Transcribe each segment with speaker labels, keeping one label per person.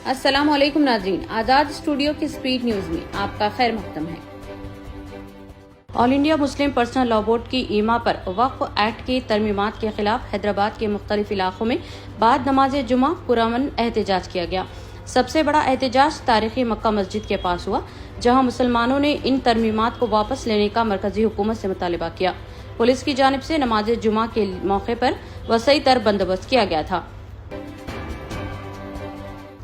Speaker 1: अस्सलाम वालेकुम नाज़रीन, आज़ाद स्टूडियो की स्पीड न्यूज में आपका खैर मक़दम है। All India Muslim personal law board की ईमा पर वक्फ एक्ट की तरमीमात के खिलाफ हैदराबाद के मुख्तलिफ इलाकों में बाद नमाज जुमा पुरअमन एहतजाज किया गया। सबसे बड़ा एहतजाज तारीखी मक्का मस्जिद के पास हुआ, जहां मुसलमानों ने इन तरमीमात को वापस लेने का मरकजी हुकूमत से मुतालबा किया। पुलिस की जानिब से नमाज जुमा के मौके पर वसई तर बंदोबस्त किया गया था।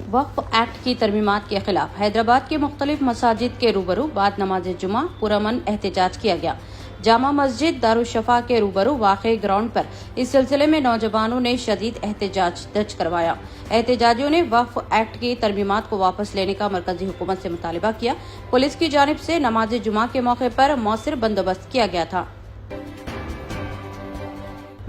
Speaker 1: वक्फ एक्ट की तरमीमात के खिलाफ हैदराबाद के मुख्तलिफ मसाजिद के रूबरू बाद नमाज जुमा पुरअमन एहतजाज किया गया। जामा मस्जिद दारुशफा के रूबरू वाक़े ग्राउंड पर इस सिलसिले में नौजवानों ने शदीद एहतजाज दर्ज करवाया। एहतजाजियों ने वक्फ एक्ट की तरमीमात को वापस लेने का मरकजी हुकूमत से मुतालबा किया। पुलिस की जानिब से नमाज जुमा के मौके पर मौसर बंदोबस्त किया गया था।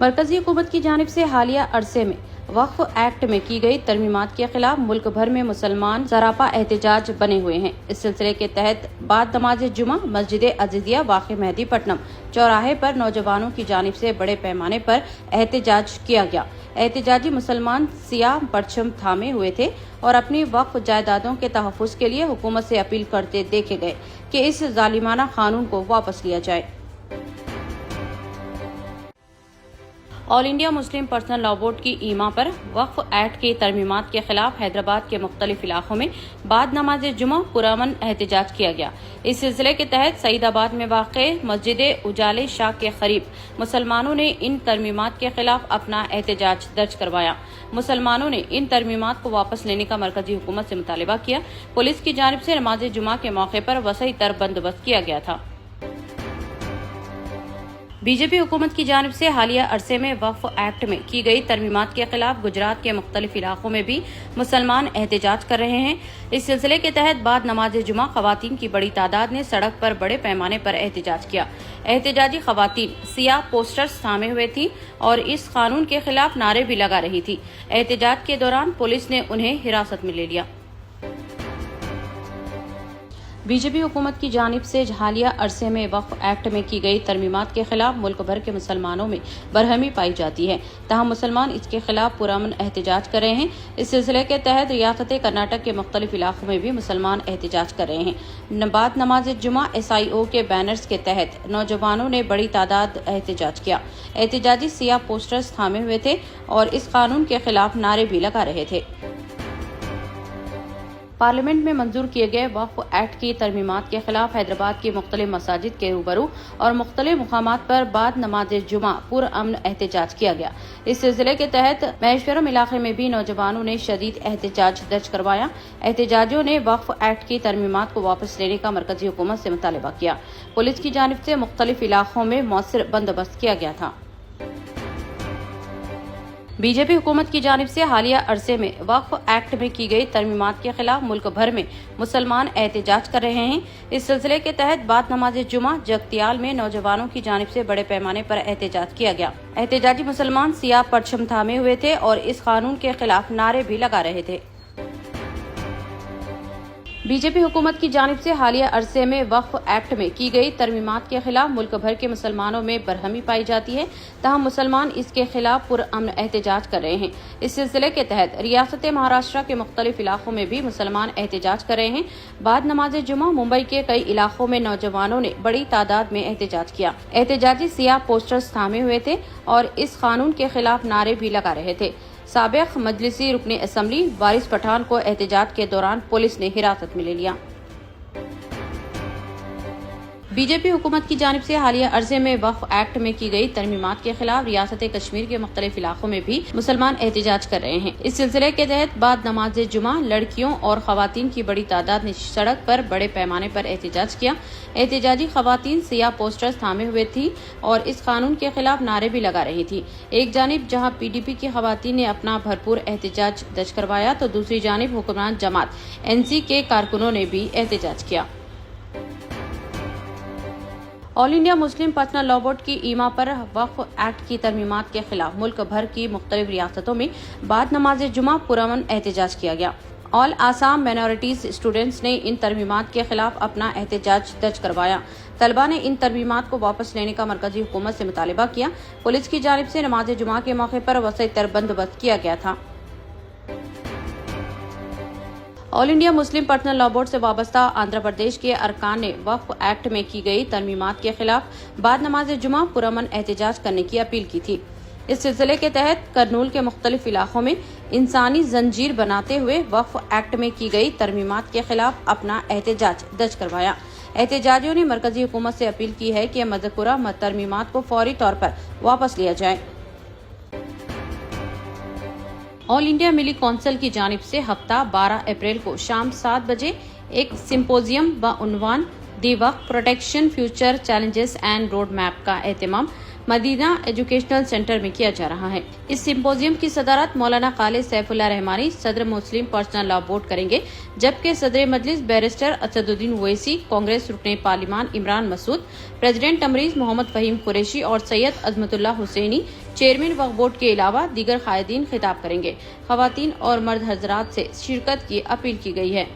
Speaker 1: मरकजी हुकूमत की जानिब से हालिया अरसे में वक्फ एक्ट में की गई तरमीमात के खिलाफ मुल्क भर में मुसलमान सरापा एहतजाज बने हुए हैं। इस सिलसिले के तहत बाद नमाज जुमा मस्जिद अजीजिया वाक़ मेहदीपट्टनम चौराहे पर नौजवानों की जानिब से बड़े पैमाने पर एहतजाज किया गया। एहतजाजी मुसलमान सियाह परचम थामे हुए थे और अपनी वक्फ जायदादों के तहफ़्फ़ुज़ के लिए हुकूमत से अपील करते देखे गए कि इस जालिमाना कानून को वापस लिया जाए। All India Muslim personal law board की ईमा पर वक्फ एक्ट की तरमीमात के खिलाफ हैदराबाद के मुख्तलिफ इलाकों में बाद नमाज जुमा पुरअमन एहतजाज किया गया। इस सिलसिले के तहत सईदाबाद में वाक़े मस्जिद उजाले शाह के करीब मुसलमानों ने इन तरमीमात के खिलाफ अपना एहतजाज दर्ज करवाया। मुसलमानों ने इन तरमीमात को वापस लेने का मरकजी हुकूमत से मुतालबा किया। पुलिस की जानिब से नमाज जुमा के मौके पर वसई तर बंदोबस्त किया गया था। बीजेपी हुकूमत की जानिब से हालिया अरसे में वक्फ एक्ट में की गई तरमीमात के खिलाफ गुजरात के मुख्तलिफ इलाकों में भी मुसलमान एहतजाज कर रहे हैं। इस सिलसिले के तहत बाद नमाज जुमा खवातीन की बड़ी तादाद ने सड़क पर बड़े पैमाने पर एहतजाज किया। एहतजाजी खवातीन सियाह पोस्टर्स थामे हुए थी और इस कानून के खिलाफ नारे भी लगा रही थी। एहतजाज के दौरान पुलिस ने उन्हें हिरासत में ले लिया। बीजेपी हुकूमत की जानिब से हालिया अरसे में वक्फ एक्ट में की गई तरमीमात के खिलाफ मुल्क भर के मुसलमानों में बरहमी पाई जाती है। तहम मुसलमान इसके खिलाफ पुरअमन एहतजाज कर रहे हैं। इस सिलसिले के तहत रियासत कर्नाटक के मुख्तलिफ इलाकों में भी मुसलमान एहतजाज कर रहे हैं। बाद नमाज जुमा SIO के बैनर्स के तहत नौजवानों ने बड़ी तादाद एहतजाज किया। एहतजाजी सियाह पोस्टर्स थामे हुए थे और इस कानून के खिलाफ नारे भी लगा रहे थे। पार्लियामेंट में मंजूर किए गए वक्फ एक्ट की तरमीमात के खिलाफ हैदराबाद की मुख्तलिफ मसाजिद के रूबरू और मुख्तलिफ मुकामात पर बाद नमाज जुमा पुरअमन एहतजाज किया गया। इस सिलसिले के तहत महेश्वरम इलाके में भी नौजवानों ने शदीद एहतजाज दर्ज करवाया। एहतजाजियों ने वक्फ एक्ट की तरमीमात को वापस लेने का मरकजी हुकूमत से मुतालबा किया। पुलिस की जानिब से मुख्तलिफ इलाकों में मौसर बंदोबस्त किया गया था। बीजेपी हुकूमत की जानिब से हालिया अरसे में वक्फ एक्ट में की गई तरमीमात के खिलाफ मुल्क भर में मुसलमान एहतजाज कर रहे हैं। इस सिलसिले के तहत बाद नमाज जुमा जगतियाल में नौजवानों की जानिब से बड़े पैमाने पर एहतजाज किया गया। एहतजाजी मुसलमान सियाह परचम थामे हुए थे और इस कानून के खिलाफ नारे भी लगा रहे थे। बीजेपी हुकूमत की जानिब से हालिया अरसे में वक्फ एक्ट में की गई तरमीमात के खिलाफ मुल्क भर के मुसलमानों में बरहमी पाई जाती है। तहम मुसलमान इसके खिलाफ पुरअमन एहतजाज कर रहे हैं। इस सिलसिले के तहत रियासत महाराष्ट्र के मुख्तलिफ इलाकों में भी मुसलमान एहतजाज कर रहे हैं। बाद नमाज जुमा मुंबई के कई इलाकों में नौजवानों ने बड़ी तादाद में एहतजाज किया। एहतजाजी सियाह पोस्टर्स थामे हुए थे और इस कानून के खिलाफ नारे भी लगा रहे थे। साबिक मजलिसी रुकने असम्बली वारिस पठान को एहतजाज के दौरान पुलिस ने हिरासत में ले लिया। बीजेपी हुकूमत की जानिब से हालिया अरसे में वक्फ एक्ट में की गई तरमीमात के खिलाफ रियासत कश्मीर के मुख्तलिफ इलाकों में भी मुसलमान एहतजाज कर रहे हैं। इस सिलसिले के तहत बाद नमाज जुमा लड़कियों और खवातीन की बड़ी तादाद ने सड़क पर बड़े पैमाने पर एहतजाज किया। एहतजाजी खवातीन सियाह पोस्टर्स थामे हुए थी और इस कानून के खिलाफ नारे भी लगा रही थी। एक जानिब जहां PDP की खवातीन ने अपना भरपूर एहतजाज दर्ज करवाया तो दूसरी जानिब हुक्मरान जमात NC के कारकुनों ने भी एहतजाज किया। All India Muslim personal law board की ईमा पर वक्फ एक्ट की तरमीमात के खिलाफ मुल्क भर की मुख्तलिफ रियासतों में बाद नमाज जुमा पुरअमन एहतजाज किया गया। ऑल आसाम माइनॉरिटीज स्टूडेंट्स ने इन तरमीमात के खिलाफ अपना एहतजाज दर्ज करवाया। तलबा ने इन तरमीमात को वापस लेने का मरकजी हुकूमत से मुतालबा किया। पुलिस की जानिब से नमाज जुमा के मौके पर वसी तर बंदोबस्त किया गया था। All India Muslim personal law board से वाबस्ता आंध्र प्रदेश के अरकान ने वक्फ एक्ट में की गई तरमीमात के खिलाफ बाद नमाज जुमा पुरअमन एहतजाज करने की अपील की थी। इस सिलसिले के तहत करनूल के मुख्तलिफ इलाकों में इंसानी जंजीर बनाते हुए वक्फ एक्ट में की गई तरमीमात के खिलाफ अपना एहतजाज दर्ज करवाया। एहतजाजियों ने मरकजी हुकूमत से अपील की है कि मज़कूरा तरमीमात को फौरी तौर पर वापस लिया जाए। ऑल इंडिया मिली कौंसिल की जानिब से हफ्ता 12 अप्रैल को शाम 7 बजे एक सिंपोजियम बउनवान the Waqf protection future challenges and road map का एहतमाम मदीना एजुकेशनल सेंटर में किया जा रहा है। इस सिंपोजियम की सदारत मौलाना खालिद सैफुल्लाह रहमानी सदर मुस्लिम पर्सनल लॉ बोर्ड करेंगे, जबकि सदर मजलिस बैरिस्टर असदुद्दीन ओवैसी, कांग्रेस रुकने पार्लिमान इमरान मसूद, प्रेसिडेंट तमरीज मोहम्मद फहीम कुरैशी और सैयद अजमतुल्लाह हुसैनी चेयरमैन वक्फ बोर्ड के अलावा दीगर कायदीन खिताब करेंगे। खवातीन और मर्द हजरात से शिरकत की अपील की गई है।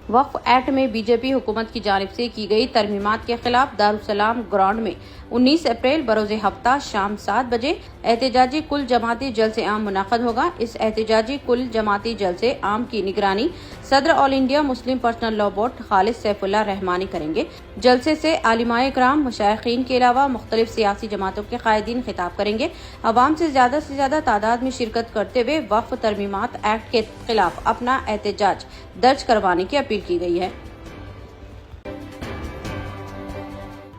Speaker 1: वक्फ एक्ट में बीजेपी हुकूमत की जानिब से की गई तरमीमात के खिलाफ दारुसलाम ग्राउंड में 19 अप्रैल बरोज़े हफ्ता शाम 7 बजे एहतजाजी कुल जमाती जलसे आम मुनाक़द होगा। इस एहतजाजी कुल जमाती जलसे आम की निगरानी सदर all India Muslim personal law board Khalid Saifullah Rahmani करेंगे। जलसे से आलिमाए कराम, मुशाइखीन के अलावा मुख्तलिफ सियासी जमातों के कायदीन खिताब करेंगे। अवाम से ज्यादा तादाद में शिरकत करते हुए वक्फ तरमीमात एक्ट के खिलाफ अपना एहतजाज दर्ज करवाने की अपील की गई है।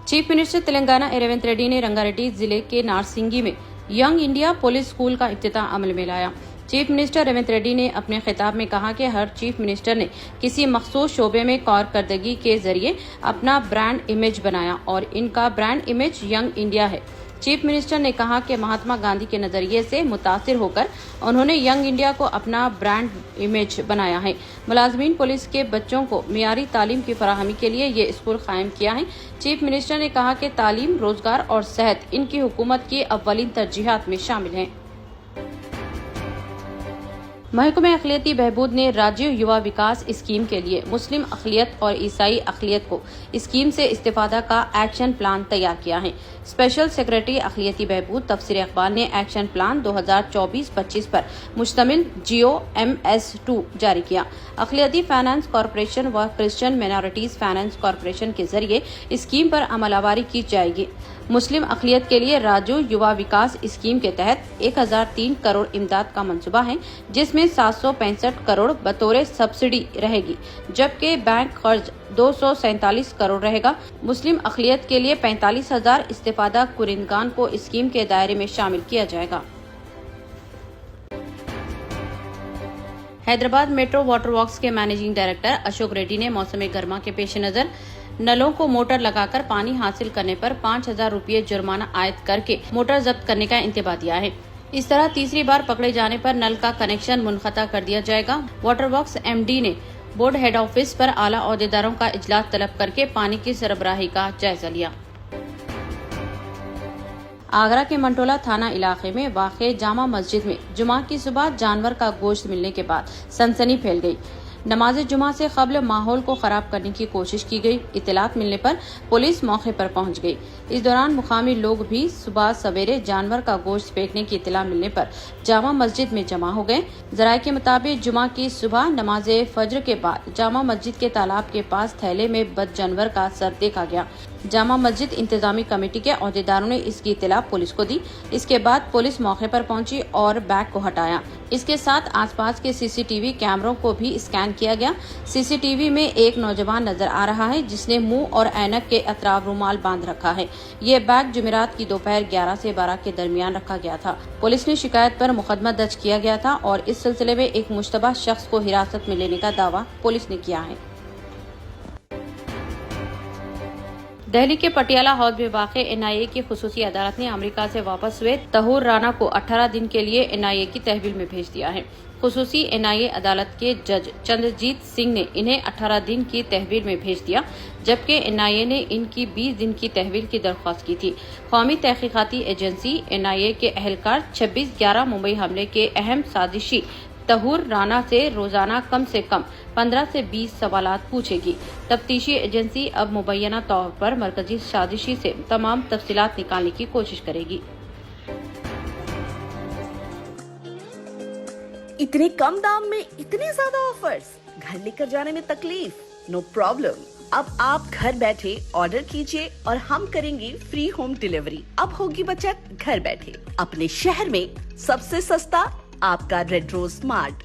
Speaker 1: चीफ मिनिस्टर तेलंगाना रेवंत रेड्डी ने रंगारेड्डी जिले के नारसिंगी में यंग इंडिया पुलिस स्कूल का इफ्तिताह अमल में लाया। चीफ मिनिस्टर रेवंत रेड्डी ने अपने खिताब में कहा कि हर चीफ मिनिस्टर ने किसी मखसूस शोबे में कारकर्दगी के जरिए अपना ब्रांड इमेज बनाया और इनका ब्रांड इमेज यंग इंडिया है। चीफ मिनिस्टर ने कहा कि महात्मा गांधी के नजरिए से मुतासिर होकर उन्होंने यंग इंडिया को अपना ब्रांड इमेज बनाया है। मुलाजमीन पुलिस के बच्चों को मियारी तालीम की फराहमी के लिए ये स्कूल कायम किया है। चीफ मिनिस्टर ने कहा कि तालीम, रोजगार और सेहत इनकी हुकूमत की अव्वलीन तरजीहात में शामिल हैं। महकमे अक़लियती बहबूद ने राज्य युवा विकास स्कीम के लिए मुस्लिम अक़लियत और ईसाई अक़लियत को स्कीम से इस्तेफादा का एक्शन प्लान तैयार किया है। स्पेशल सेक्रेटरी अक़लियती बहबूद तफसीर इक़बाल ने एक्शन प्लान 2024-25 पर मुश्तमिल GOMS2 जारी किया। अक़लियती फाइनेंस कॉरपोरेशन व क्रिश्चियन माइनॉरिटीज फाइनेंस कॉरपोरेशन के जरिए स्कीम पर अमलवारी की जाएगी। मुस्लिम अक़लियत के लिए राज्य युवा विकास स्कीम के तहत 1003 करोड़ इमदाद का मंसूबा है, जिसमें 765 करोड़ बतौर सब्सिडी रहेगी, जबकि बैंक खर्च 247 करोड़ रहेगा। मुस्लिम अक़लियत के लिए 45,000 इस्तेफादा कुरिंदगान को स्कीम के दायरे में शामिल किया जाएगा। हैदराबाद मेट्रो वाटर वर्क्स के मैनेजिंग डायरेक्टर अशोक रेड्डी ने मौसम गर्मा के पेश नजर नलों को मोटर लगाकर पानी हासिल करने पर 5,000 रुपये जुर्माना आयद करके मोटर जब्त करने का इंतबाह दिया है। इस तरह तीसरी बार पकड़े जाने पर नल का कनेक्शन मुनक़ता कर दिया जाएगा। वाटर वर्क्स MD ने बोर्ड हेड ऑफिस पर आला ओहदेदारों का इजलास तलब करके पानी की सरबराही का जायजा लिया। आगरा के मंटोला थाना इलाके में वाक़े जामा मस्जिद में जुमा की सुबह जानवर का गोश्त मिलने के बाद सनसनी फैल गई। नमाज जुमा से कबल माहौल को खराब करने की कोशिश की गई। इत्तलात मिलने पर पुलिस मौके पर पहुंच गई। इस दौरान मुकामी लोग भी सुबह सवेरे जानवर का गोश्त फेंकने की इत्तला मिलने पर जामा मस्जिद में जमा हो गए। जराये के मुताबिक जुमा की सुबह नमाज फज्र के बाद जामा मस्जिद के तालाब के पास थैले में बद जानवर का सर देखा गया। जामा मस्जिद इंतजामी कमेटी के अहदेदारों ने इसकी इत्तला पुलिस को दी। इसके बाद पुलिस मौके पर पहुंची और बैग को हटाया। इसके साथ आसपास के CCTV कैमरों को भी स्कैन किया गया। CCTV में एक नौजवान नजर आ रहा है जिसने मुंह और ऐनक के अतराफ रुमाल बांध रखा है। ये बैग जुमेरात की दोपहर 11 से 12 के दरमियान रखा गया था। पुलिस ने शिकायत पर मुकदमा दर्ज किया गया था और इस सिलसिले में एक मुश्तबा शख्स को हिरासत में लेने का दावा पुलिस ने किया है। दिल्ली के पटियाला हाउस में वाक़ NIA की खुसूसी अदालत ने अमेरिका से वापस हुए तहूर राना को 18 दिन के लिए NIA की तहवील में भेज दिया है। खुसूसी NIA अदालत के जज चंद्रजीत सिंह ने इन्हें 18 दिन की तहवील में भेज दिया, जबकि NIA ने इनकी 20 दिन की तहवील की दरख्वास्त की थी। कौमी तहकीकाती एजेंसी NIA के अहलकार 26/11 मुंबई हमले के अहम साजिशी तहूर राना से रोजाना कम से कम 15 से 20 सवालात पूछेगी। तफ्तीशी एजेंसी अब मुबैना तौर पर मरकजी साजिशी से तमाम तफसीलात निकालने की कोशिश करेगी।
Speaker 2: इतने कम दाम में इतने ज्यादा ऑफर्स, घर लेकर जाने में तकलीफ? नो प्रॉब्लम, अब आप घर बैठे ऑर्डर कीजिए और हम करेंगे फ्री होम डिलीवरी। अब होगी बचत घर बैठे। अपने शहर में सबसे सस्ता आपका रेड रोज स्मार्ट।